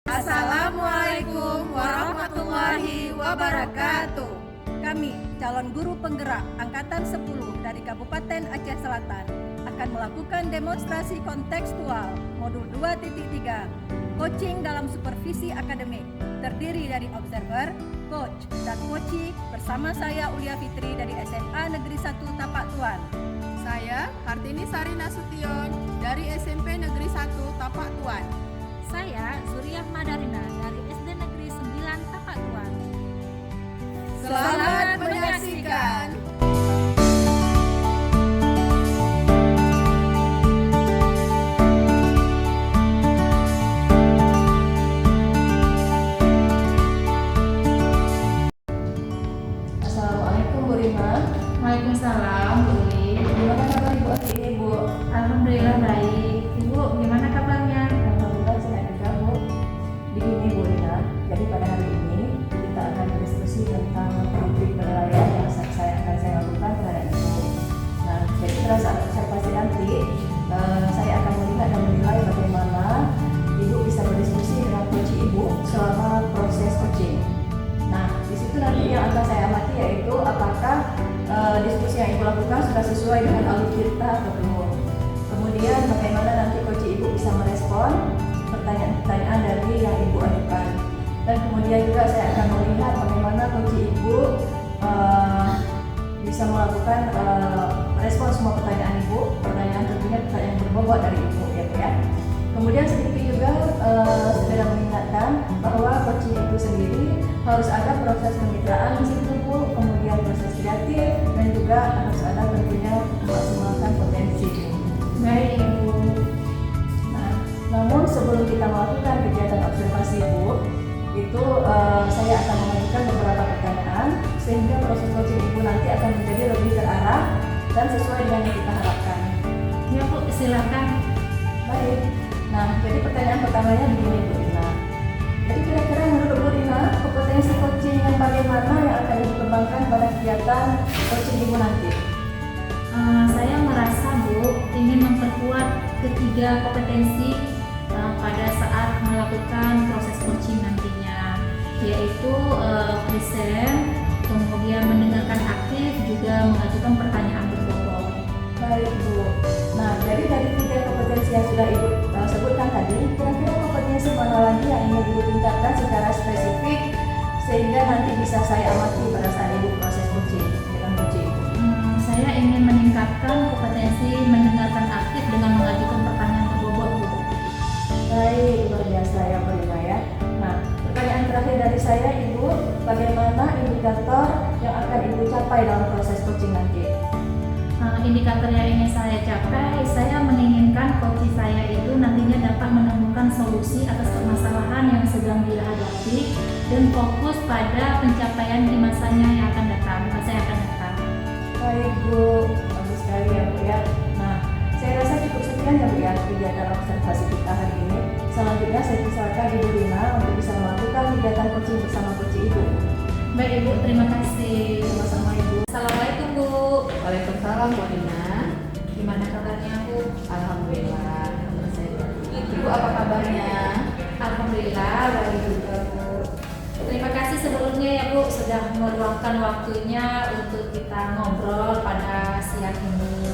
Assalamualaikum warahmatullahi wabarakatuh. Kami, calon guru penggerak Angkatan 10 dari Kabupaten Aceh Selatan, akan melakukan demonstrasi kontekstual Modul 2.3, Coaching dalam Supervisi Akademik, terdiri dari observer, coach, dan coachee bersama saya Ulia Fitri dari SMA Negeri 1 Tapak Tuan. Saya Hartini Sari Nasution dari SMP Negeri 1 Tapak Tuan. Saya Zuriah Madarina dari SD Negeri 9 Tapak Tuan. Selamat menyaksikan. Assalamualaikum Bu Rima. Waalaikumsalam Bu Uli. Gimana kabar Ibu hari ini Bu? Alhamdulillah baik. Ibu gimana kabarnya? Alhamdulillah sehat juga Bu. Begini Bu Rima, jadi pada hari ini kita akan berdiskusi tentang rubrik penilaian yang saya lakukan terhadap Ibu. Nah, jadi pada saat observasi nanti saya akan melihat dan menilai bagaimana Ibu bisa berdiskusi dengan coach Ibu selama proses coaching. Nah, di situ nanti yang akan saya amati yaitu apakah diskusi yang Ibu lakukan sudah sesuai dengan alur atau belum. Kemudian bagaimana nanti coach Ibu bisa merespon pertanyaan-pertanyaan dari yang Ibu ajukan. Dan kemudian juga saya akan melihat bagaimana coach Ibu bisa melakukan respon semua pertanyaan Ibu, pertanyaan tentunya pertanyaan berbobot dari Ibu ya. Kemudian sedikit juga segera mengingatkan bahwa coaching itu sendiri harus ada proses kemitraan di situ Bu, kemudian proses kreatif dan juga harus ada tentunya memaksimalkan potensi. Baik Ibu. Nah, namun sebelum kita melakukan kegiatan observasi Bu, itu saya akan mengajukan beberapa pertanyaan sehingga proses coaching Ibu nanti akan menjadi lebih terarah dan sesuai dengan yang kita harapkan. Ya Bu, silakan. Baik. Nah, jadi pertanyaan pertamanya begini Bu Rina. Jadi kira-kira menurut Bu Rina, kompetensi coaching yang bagaimana yang akan dikembangkan pada kegiatan coaching Ibu nanti? Saya merasa Bu ingin memperkuat ketiga kompetensi pada saat melakukan proses coaching nantinya, yaitu present, kemudian mendengarkan aktif, juga mengajukan pertanyaan berbobot. Baik Bu. Nah, jadi dari tiga kompetensi yang sudah Ibu sebutkan tadi, kira-kira kompetensi mana lagi yang ingin Ibu tingkatkan secara spesifik sehingga nanti bisa saya amati pada saat Ibu proses coaching dengan coaching Ibu? Saya ingin meningkatkan kompetensi mendengarkan aktif dengan mengajukan pertanyaan berbobot Bu. Baik, luar biasa ya Bu Rima ya. Nah, pertanyaan terakhir dari saya Ibu, bagaimana indikator yang akan Ibu capai dalam proses coaching nanti? Indikator yang ingin saya capai, saya menginginkan coach saya itu nantinya dapat menemukan solusi atas permasalahan yang sedang dia hadapi dan fokus pada pencapaian di masanya yang akan datang, masa yang akan datang. Baik Bu, bagus sekali ya Bu ya. Nah, saya rasa cukup sekian ya Bu ya kegiatan observasi kita hari ini. Selanjutnya saya persilakan Ibu Rina untuk bisa melakukan kegiatan coaching bersama coach Ibu. Baik Ibu, terima kasih. Sama-sama Ibu. Assalamualaikum Bu. Waalaikumsalam Bu Rina. Gimana kabarnya Bu? Alhamdulillah. Ibu apa kabarnya? Alhamdulillah baik juga Bu. Terima kasih sebelumnya ya Bu sudah meluangkan waktunya untuk kita ngobrol pada siang ini.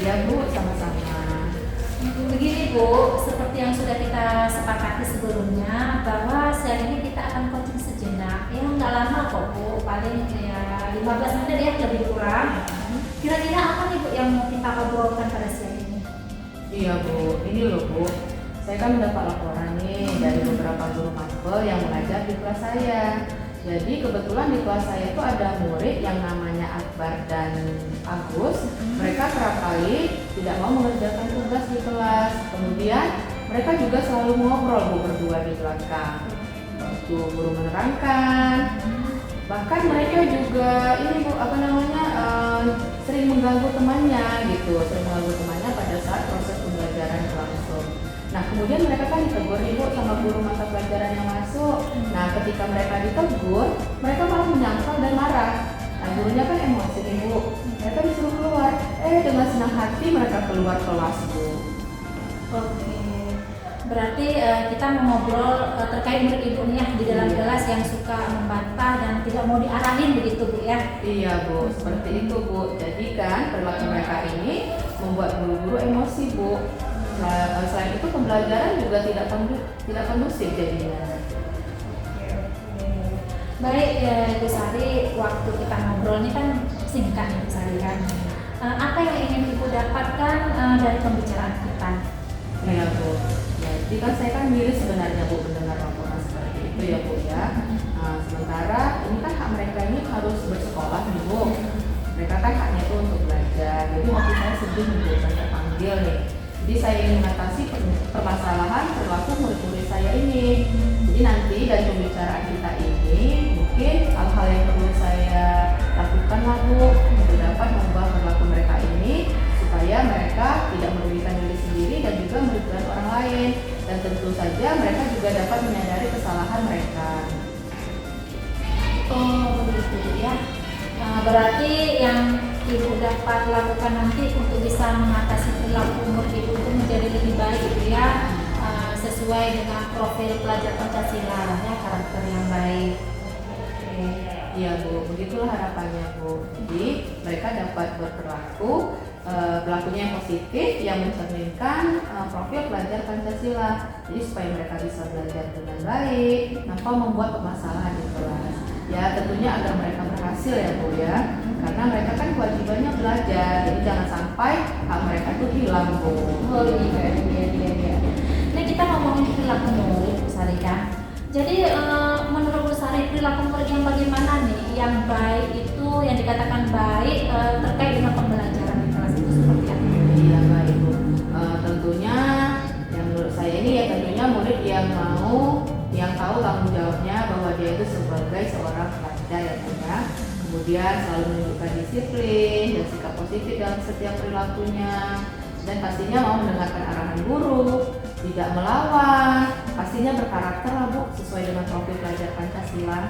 Ya Bu, sama-sama. Begini Bu, seperti yang sudah kita sepakati sebelumnya bahwa siang ini kita akan coaching sejenak. Ya nggak lama kok Bu, paling ya 15 menit ya lebih kurang. Kira-kira apa nih Bu yang mau kita obrolkan pada siang ini? Iya Bu, ini loh Bu. Saya kan mendapat laporan nih dari beberapa guru matkul yang mengajar di kelas saya. Jadi kebetulan di kelas saya itu ada murid yang namanya Akbar dan Agus. Mereka kerap kali tidak mau mengerjakan tugas di kelas. Kemudian mereka juga selalu ngobrol Bu berdua di belakang. Waktu guru menerangkan. Bahkan mereka juga ini Bu sering mengganggu temannya gitu, sering mengganggu temannya pada saat proses pembelajaran berlangsung. Nah kemudian mereka kan ditegur nih Bu sama guru mata pelajaran yang masuk. Nah ketika mereka ditegur, mereka malah menyangkal dan marah. Nah gurunya kan emosi nih Bu, mereka disuruh keluar. Dengan senang hati mereka keluar kelas Bu. Oke. Berarti kita mau ngobrol terkait murid ibu nih ya di dalam kelas yang suka membantah dan tidak mau diarahin begitu Bu ya? Iya Bu, seperti itu Bu. Jadi kan perilaku mereka ini membuat guru-guru emosi Bu. Selain itu pembelajaran juga tidak kondusif jadinya. Baik Bu Sari, waktu kita ngobrol ini kan singkat nih Bu Sari kan. Apa yang ingin Ibu dapatkan dari pembicaraan kita? Iya Bu. Jadi kan saya kan miris sebenarnya Bu mendengar laporan seperti itu ya Bu ya. Sementara ini kan hak mereka ini harus bersekolah nih Bu. Mereka kan haknya itu untuk belajar. Jadi waktu saya sedih nih Bu, saya panggil nih. Jadi saya ingin mengatasi permasalahan perilaku murid-murid saya ini. Jadi nanti dari pembicaraan kita ini mungkin hal-hal yang perlu saya lakukan lah Bu untuk dapat mengubah perilaku mereka ini supaya mereka tidak merugikan diri sendiri dan juga merugikan orang lain, dan tentu saja mereka juga dapat menyadari kesalahan mereka. Oh begitu ya. Berarti yang Ibu dapat lakukan nanti untuk bisa mengatasi perilaku murid Ibu itu menjadi lebih baik gitu ya, sesuai dengan profil pelajar Pancasila ya, karakter yang baik. Oke. Iya Bu, begitulah harapannya Bu. Jadi mereka dapat berperilaku perilakunya yang positif yang mencerminkan profil pelajar Pancasila. Jadi supaya mereka bisa belajar dengan baik tanpa membuat permasalahan di kelas. Ya tentunya agar mereka berhasil ya Bu ya. Karena mereka kan kewajibannya belajar. Jadi jangan sampai hak mereka itu hilang Bu. Oh iya. Ini kita ngomongin perilaku murid Bu Sari kan. Jadi menurut Bu Sari perilaku murid yang bagaimana nih yang baik itu, yang dikatakan baik terkait dengan pembelajaran di kelas itu seperti apa? Iya baik Bu. Tentunya yang menurut saya ini ya tentunya murid yang tahu tanggung jawabnya bahwa dia itu sebagai seorang pelajar ya Bu ya. Kemudian selalu menunjukkan disiplin dan sikap positif dalam setiap perilakunya, dan pastinya mau mendengarkan arahan guru, tidak melawan, pastinya berkarakter lah Bu sesuai dengan profil pelajar Pancasila.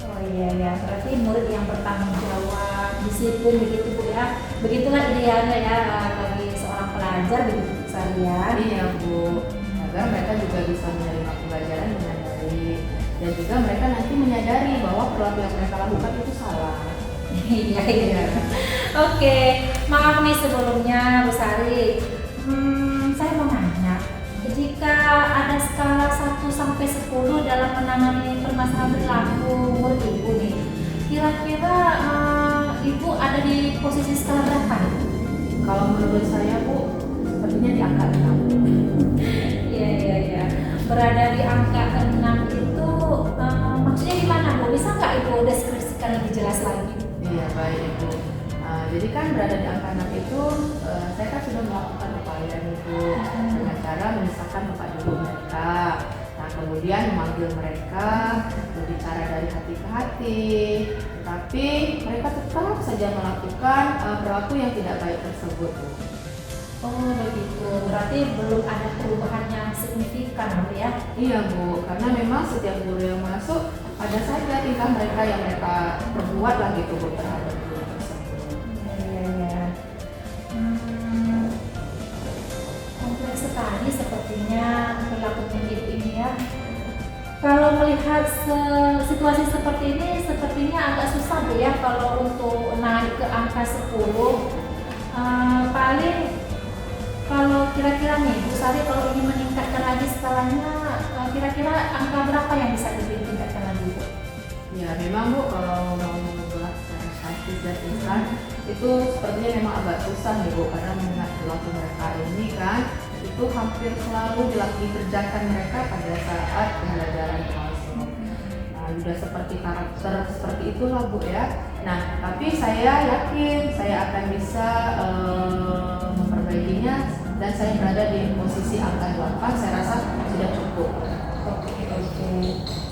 Oh iya ya, berarti murid yang bertanggung jawab, disiplin begitu Bu ya. Begitulah idealnya ya bagi seorang pelajar begitu Bu Sari ya. Iya Bu, agar mereka juga bisa menerima pembelajaran dengan baik, dan juga mereka nanti menyadari bahwa perilaku yang mereka lakukan itu salah. Iya. Oke, maaf nih sebelumnya Bu Sari. Saya mau nanya, jika ada skala 1 sampai 10 dalam menangani permasalahan perilaku murid Ibu nih, kira-kira Ibu ada di posisi skala berapa nih? Kalau menurut saya Bu, sepertinya di angka 6. Iya. Berada di angka 6 itu maksudnya gimana Bu? Bisa nggak Ibu deskripsikan lebih jelas lagi? Iya baik Bu. Jadi kan berada di angka 6 itu saya kan sudah melakukan upaya itu dengan cara memisahkan tempat duduk mereka. Nah kemudian memanggil mereka berbicara dari hati ke hati, tetapi mereka tetap saja melakukan perilaku yang tidak baik tersebut Bu. Oh begitu, berarti belum ada perubahan yang signifikan Bu ya? Iya Bu, karena memang setiap guru yang masuk ada saja tingkah mereka yang mereka perbuat lah gitu Bu terhadap guru tersebut. Iya. Kompleks sekali sepertinya perilaku murid ini ya. Kalau melihat situasi seperti ini, sepertinya agak susah Bu ya kalau untuk naik ke angka 10. Paling kalau kira-kira nih Bu Sari kalau ingin meningkatkan lagi skalanya, kira-kira angka berapa yang bisa ditingkatkan lagi Bu? Ya memang Bu, kalau mau mengubah secara statis dan instan itu sepertinya memang agak susah nih Bu, karena mengingat perilaku mereka ini kan itu hampir selalu dikerjakan mereka pada saat pembelajaran kelas. Sudah seperti karakter seperti itulah Bu ya. Nah tapi saya yakin saya akan bisa memperbaikinya, dan saya berada di posisi angka 8 saya rasa sudah cukup. Oke.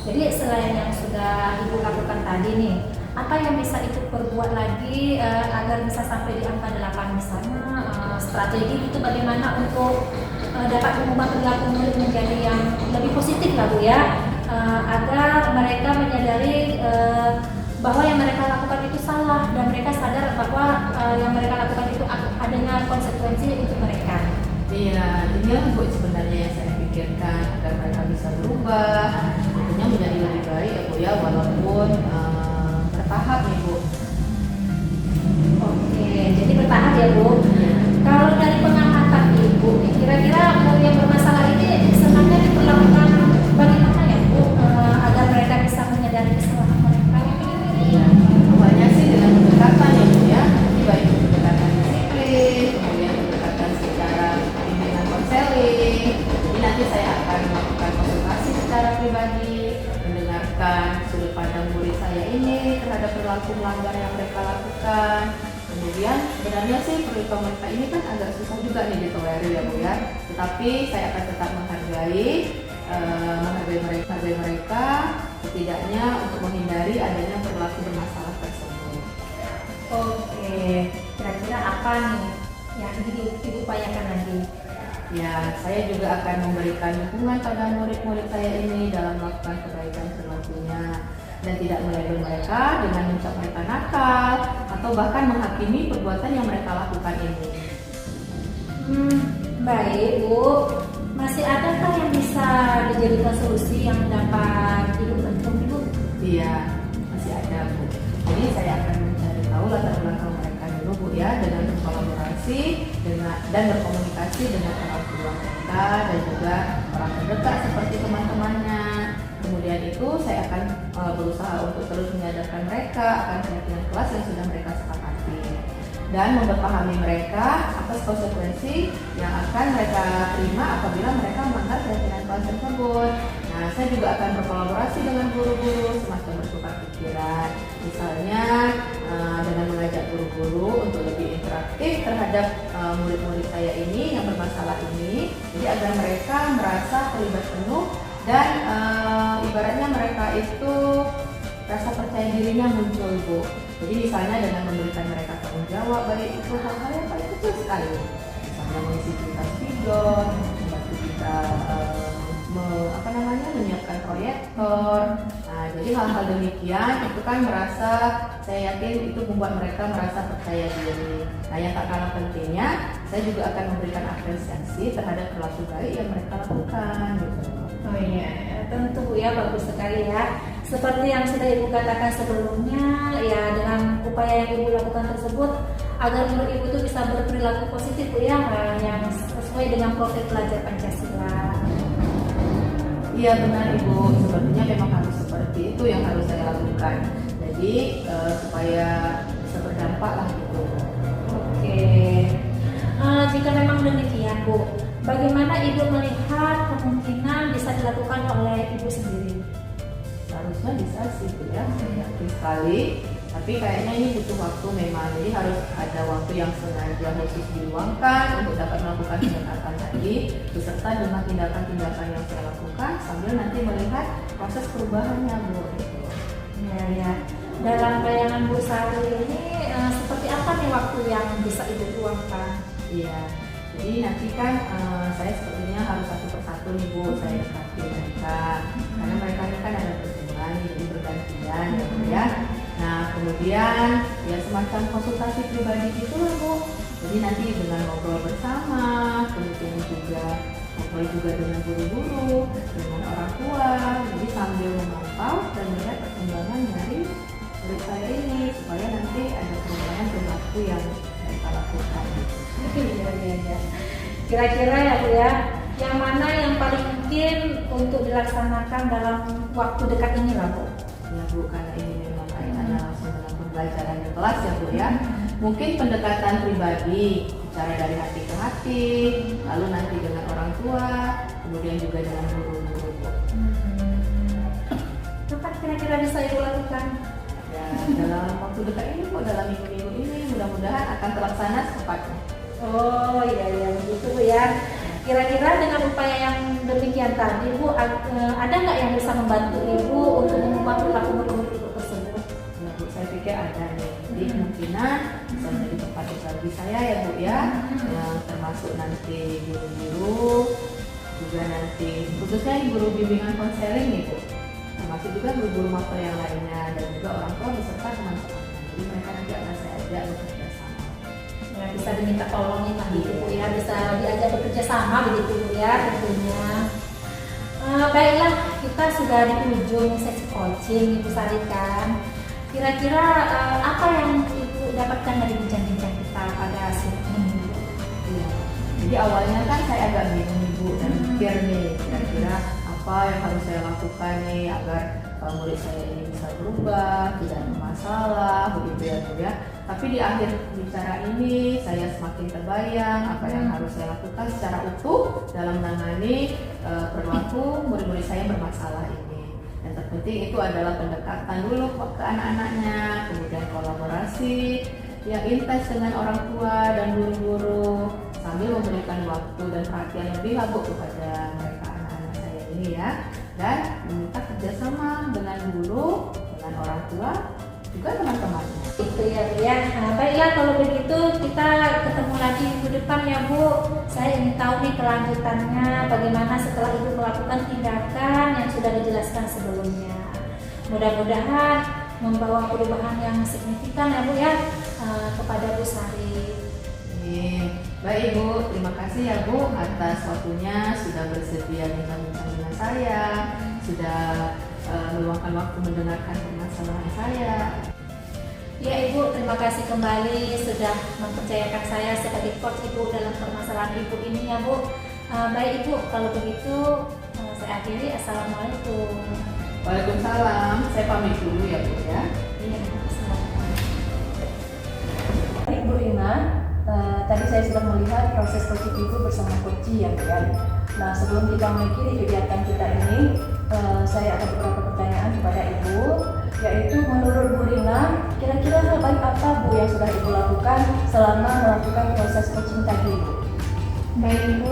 Jadi selain yang sudah Ibu lakukan tadi nih, apa yang bisa Ibu perbuat lagi agar bisa sampai di angka 8 misalnya strategi itu bagaimana untuk dapat mengubah perilaku murid menjadi yang lebih positif lah Bu ya, agar mereka menyadari bahwa yang mereka lakukan itu salah dan mereka sadar bahwa yang mereka lakukan itu adanya konsekuensi untuk mereka. Iya, inilah Bu sebenarnya yang saya pikirkan memikirkan agar mereka bisa berubah, tentunya menjadi lebih baik ya Bu ya, walaupun bertahap nih Bu. Oke, jadi bertahap ya Bu. Kalau dari pengamatan Ibu, kira-kira yang bermasalah ini sebenarnya diperlakukan bagaimana ya Bu, agar mereka bisa menyadari kesalahan mereka? Iya, awalnya sih dengan pendekatan ya Bu ya, jadi baik pendekatan disiplin, kemudian pendekatan secara bimbingan konseling. Jadi nanti saya akan melakukan konsultasi secara pribadi, mendengarkan sudut pandang murid saya ini terhadap perilaku melanggar yang mereka lakukan. Kemudian sebenarnya sih perilaku mereka ini kan agak susah juga nih ditolerir ya Bu ya, tetapi saya akan tetap menghargai mereka setidaknya untuk menghindari adanya perilaku bermasalah tersebut. Oke, kira-kira apa nih yang Ibu upayakan lagi? Ya, saya juga akan memberikan dukungan pada murid-murid saya ini dalam melakukan kebaikan perilakunya dan tidak melabel mereka dengan mencap mereka nakal atau bahkan menghakimi perbuatan yang mereka lakukan ini. Baik Bu, masih adakah yang bisa dijadikan solusi yang dapat Ibu bantu Ibu? Iya, masih ada Bu. Jadi saya akan mencari tahu latar belakang mereka dulu Bu ya, dengan berkolaborasi dan berkomunikasi dengan orang tua mereka dan juga orang terdekat seperti teman-temannya. Kemudian itu saya akan berusaha untuk terus menyadarkan mereka akan keyakinan kelas yang sudah mereka sepakati dan memahami mereka atas konsekuensi yang akan mereka terima apabila mereka melanggar keyakinan kelas tersebut. Nah, saya juga akan berkolaborasi dengan guru-guru semacam bertukar pikiran, misalnya dengan mengajak guru-guru untuk lebih interaktif terhadap murid-murid saya ini yang bermasalah ini, jadi agar mereka merasa terlibat penuh dan ibaratnya mereka itu rasa percaya dirinya muncul Bu. Jadi misalnya dengan memberikan mereka tanggung jawab, baik itu hal-hal yang paling kecil sekali, misalnya mengisi cerita spigon, membantu kita menyiapkan proyektor. Nah, jadi hal-hal demikian itu kan merasa, saya yakin itu membuat mereka merasa percaya diri. Nah, yang tak kalah pentingnya, saya juga akan memberikan apresiasi terhadap perilaku baik yang mereka lakukan gitu. Oh iya, tentu ya, bagus sekali ya. Seperti yang sudah Ibu katakan sebelumnya, ya dengan upaya yang Ibu lakukan tersebut agar murid Ibu itu bisa berperilaku positif ya, yang sesuai dengan profil pelajar Pancasila. Iya benar Ibu, sepertinya memang harus seperti itu yang harus saya lakukan. Jadi supaya bisa berdampak lah gitu. Oke, jika memang demikian Bu, bagaimana Ibu melihat kemungkinan bisa dilakukan oleh Ibu sendiri? Harusnya bisa sih Bu ya, saya yakin sekali. Tapi kayaknya ini butuh waktu memang, jadi harus ada waktu yang sengaja khusus diluangkan untuk dapat melakukan pendekatan tadi, beserta dengan tindakan-tindakan yang saya lakukan sambil nanti melihat proses perubahannya Bu. Gitu. Ya. Dalam bayangan Bu Sari ini seperti apa nih waktu yang bisa Ibu luangkan? Iya, jadi nanti kan saya sepertinya harus satu persatu nih Bu, saya dekati mereka, karena mereka ini kan ada pertemuan, jadi bergantian ya Bu ya. Nah kemudian ya semacam konsultasi pribadi gitu lah Bu. Jadi nanti dengan ngobrol bersama, kemudian juga ngobrol juga dengan guru-guru, dengan orang tua. Jadi sambil memantau dan melihat perkembangan dari murid saya ini supaya nanti ada perubahan perilaku yang mereka lakukan. Iya. Kira-kira ya Bu ya, yang mana yang paling mungkin untuk dilaksanakan dalam waktu dekat ini lah Bu? Ya Bu, karena ini memang kaitannya langsung dengan pembelajaran di kelas ya Bu ya. Mungkin pendekatan pribadi, bicara dari hati ke hati, lalu nanti dengan orang tua, kemudian juga dengan guru-guru Bu. Kapan kira-kira bisa Ibu lakukan? Ya dalam waktu dekat ini Bu, dalam minggu-minggu ini mudah-mudahan akan terlaksana secepatnya. Oh iya begitu Bu ya. Kira-kira dengan upaya yang demikian tadi Bu, ada nggak yang bisa membantu Ibu untuk mengubah perilaku murid Ibu tersebut? Ya Bu, saya pikir ada nih. Jadi kemungkinan bisa menjadi tempat berbagi saya ya Bu ya, yang termasuk nanti guru-guru, juga nanti khususnya guru bimbingan konseling nih Bu, termasuk juga guru-guru mapel yang lainnya dan juga orang tua beserta teman-teman. Jadi mereka nanti akan saya ajak bekerja sama. Ya, bisa diminta tolongin lah gitu Bu ya, bisa diajak bekerja sama begitu Bu ya tentunya. kita sudah di ujung sesi coaching Ibu Sari kan. Kira-kira apa yang Ibu dapatkan dari bincang-bincang kita pada siang ini? Iya. Jadi awalnya kan saya agak bingung Ibu dan mikir nih kira-kira apa yang harus saya lakukan nih agar murid saya ini bisa berubah, tidak bermasalah, begitu ya Bu ya. Tapi di akhir bicara ini saya semakin terbayang apa yang harus saya lakukan secara utuh dalam menangani perilaku murid-murid saya yang bermasalah ini. Yang terpenting itu adalah pendekatan dulu ke anak-anaknya, kemudian kolaborasi yang intens dengan orang tua dan guru-guru sambil memberikan waktu dan perhatian lebih lah Bu kepada mereka anak-anak saya ini ya, dan meminta kerjasama dengan guru, dengan orang tua, juga teman-temannya. Itu ya Bu ya. Nah, baiklah kalau begitu kita ketemu lagi minggu depan ya Bu. Saya ingin tahu nih kelanjutannya bagaimana setelah Ibu melakukan tindakan yang sudah dijelaskan sebelumnya. Mudah-mudahan membawa perubahan yang signifikan ya Bu ya kepada Bu Sari. Baik Ibu, terima kasih ya Bu atas waktunya sudah bersedia bincang-bincang dengan saya, sudah meluangkan waktu mendengarkan permasalahan saya. Ya Ibu, terima kasih kembali sudah mempercayakan saya sebagai coach Ibu dalam permasalahan Ibu ini ya Bu. Baik Ibu, kalau begitu saya akhiri. Assalamualaikum. Waalaikumsalam, saya pamit dulu ya Bu ya. Iya, assalamualaikum. Baik Bu Rina, tadi saya sudah melihat proses coaching Ibu bersama Coach ya Bu ya. Nah sebelum kita mengakhiri kegiatan kita ini, saya ada beberapa pertanyaan kepada Ibu, yaitu menurut Bu Rina, kira-kira hal baik apa Bu yang sudah Ibu lakukan selama melakukan proses coaching tadi Bu? Baik Ibu,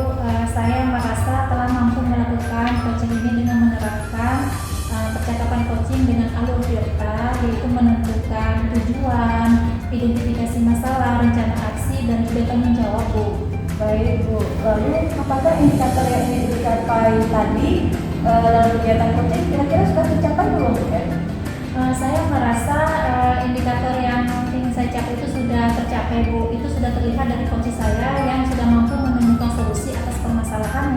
saya merasa telah mampu melakukan coaching ini dengan menerapkan percakapan coaching dengan alur Tirta, yaitu menentukan tujuan, identifikasi masalah, rencana aksi, dan juga tanggung jawab Bu. Baik Bu, lalu apakah indikator yang ingin dicapai tadi dalam kegiatan coaching kira-kira sudah tercapai belum Bu ya? Saya merasa indikator yang ingin saya capai itu sudah tercapai Bu. Itu sudah terlihat dari coach saya yang sudah mampu menemukan solusi atas permasalahan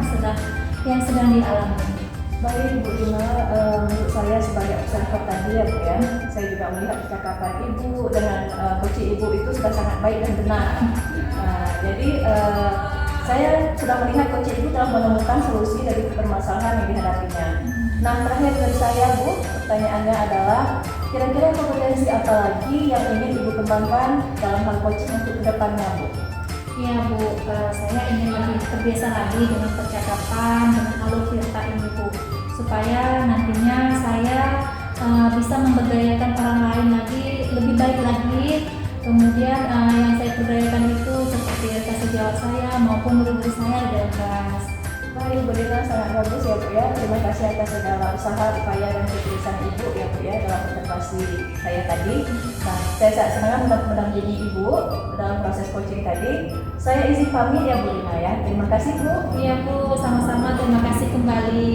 yang sedang dialami. Baik Bu Rina, menurut saya sebagai observer tadi ya Bu ya, saya juga melihat percakapan Ibu dengan coach Ibu itu sudah sangat baik dan benar. Jadi saya sudah melihat coach Ibu telah menemukan solusi dari permasalahan yang dihadapinya. Nah terakhir dari saya Bu, pertanyaannya adalah kira-kira kompetensi apa lagi yang ingin Ibu kembangkan dalam hal coaching untuk kedepannya Bu? Iya Bu, saya ingin lebih terbiasa lagi dengan percakapan, dengan alur Tirta ini Bu, supaya nantinya saya bisa memberdayakan orang lain lagi, lebih baik lagi. Kemudian yang saya berdayakan itu seperti kasih jawab saya maupun murid-murid saya di dalam kelas. Baik Bu Rina, sangat bagus ya Bu ya. Terima kasih atas segala usaha, upaya dan ketulusan Ibu ya Bu ya dalam observasi saya tadi. Nah, saya sangat senang mendampingi Ibu dalam proses coaching tadi. Saya izin pamit ya Bu Rina ya. Terima kasih Bu. Iya Bu, sama-sama, terima kasih kembali.